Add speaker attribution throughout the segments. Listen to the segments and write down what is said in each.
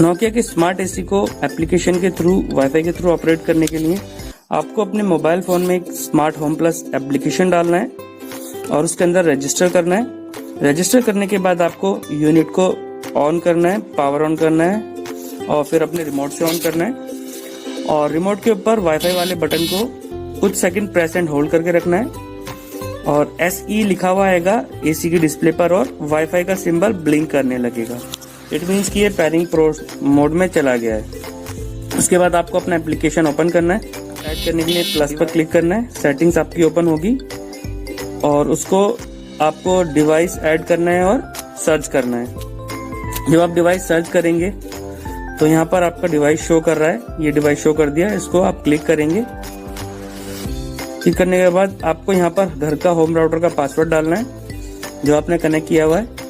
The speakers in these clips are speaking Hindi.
Speaker 1: नोकिया के स्मार्ट एसी को एप्लीकेशन के थ्रू वाईफाई के थ्रू ऑपरेट करने के लिए आपको अपने मोबाइल फोन में एक स्मार्ट होम प्लस एप्लीकेशन डालना है और उसके अंदर रजिस्टर करना है। रजिस्टर करने के बाद आपको यूनिट को ऑन करना है, पावर ऑन करना है और फिर अपने रिमोट से ऑन करना है और रिमोट के ऊपर वाईफाई वाले बटन को कुछ सेकंड प्रेस एंड होल्ड करके रखना है और SE लिखा हुआ आएगा एसी की डिस्प्ले पर और वाईफाई का सिंबल ब्लिंक करने लगेगा। इट मीन्स कि ये पेयरिंग प्रो मोड में चला गया है। उसके बाद आपको अपना एप्लीकेशन ओपन करना है। ऐड करने के लिए प्लस पर क्लिक करना है, सेटिंग्स आपकी ओपन होगी और उसको आपको डिवाइस ऐड करना है और सर्च करना है। जब आप डिवाइस सर्च करेंगे तो यहाँ पर आपका डिवाइस शो कर रहा है, ये डिवाइस शो कर दिया, इसको आप क्लिक करेंगे। क्लिक करने के बाद आपको यहाँ पर घर का होम राउटर का पासवर्ड डालना है जो आपने कनेक्ट किया हुआ है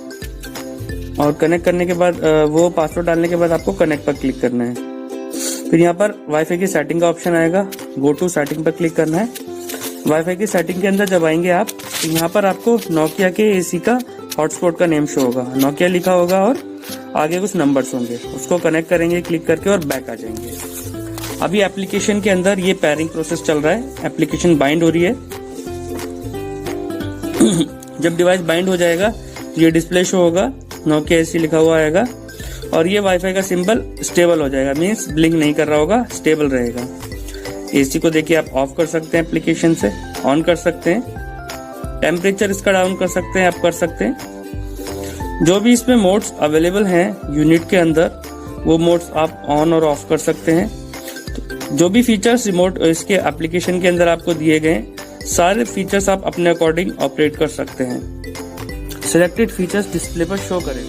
Speaker 1: और कनेक्ट करने के बाद वो पासवर्ड डालने के बाद आपको कनेक्ट पर क्लिक करना है। फिर यहाँ पर वाईफाई की सेटिंग का ऑप्शन आएगा, गो टू सेटिंग पर क्लिक करना है। वाईफाई की सेटिंग के अंदर जब आएंगे आप तो यहाँ पर आपको नोकिया के एसी का हॉटस्पॉट का नेम शो होगा, नोकिया लिखा होगा और आगे कुछ नंबर्स होंगे, उसको कनेक्ट करेंगे क्लिक करके और बैक आ जाएंगे। अभी एप्लीकेशन के अंदर ये पेयरिंग प्रोसेस चल रहा है, एप्लीकेशन बाइंड हो रही है। जब डिवाइस बाइंड हो जाएगा ये डिस्प्ले शो होगा, नोकिया एसी लिखा हुआ आएगा और ये वाईफाई का सिंबल स्टेबल हो जाएगा, मीन्स ब्लिंक नहीं कर रहा होगा, स्टेबल रहेगा। एसी को देखिए आप ऑफ कर सकते हैं, एप्लीकेशन से ऑन कर सकते हैं, टेम्परेचर इसका डाउन कर सकते हैं, आप कर सकते हैं। जो भी इसमें मोड्स अवेलेबल हैं यूनिट के अंदर वो मोड्स आप ऑन और ऑफ कर सकते हैं। तो जो भी फीचर्स रिमोट इसके एप्लीकेशन के अंदर आपको दिए गए सारे फीचर्स आप अपने अकॉर्डिंग ऑपरेट कर सकते हैं। सिलेक्टेड फीचर्स डिस्प्ले पर शो करें।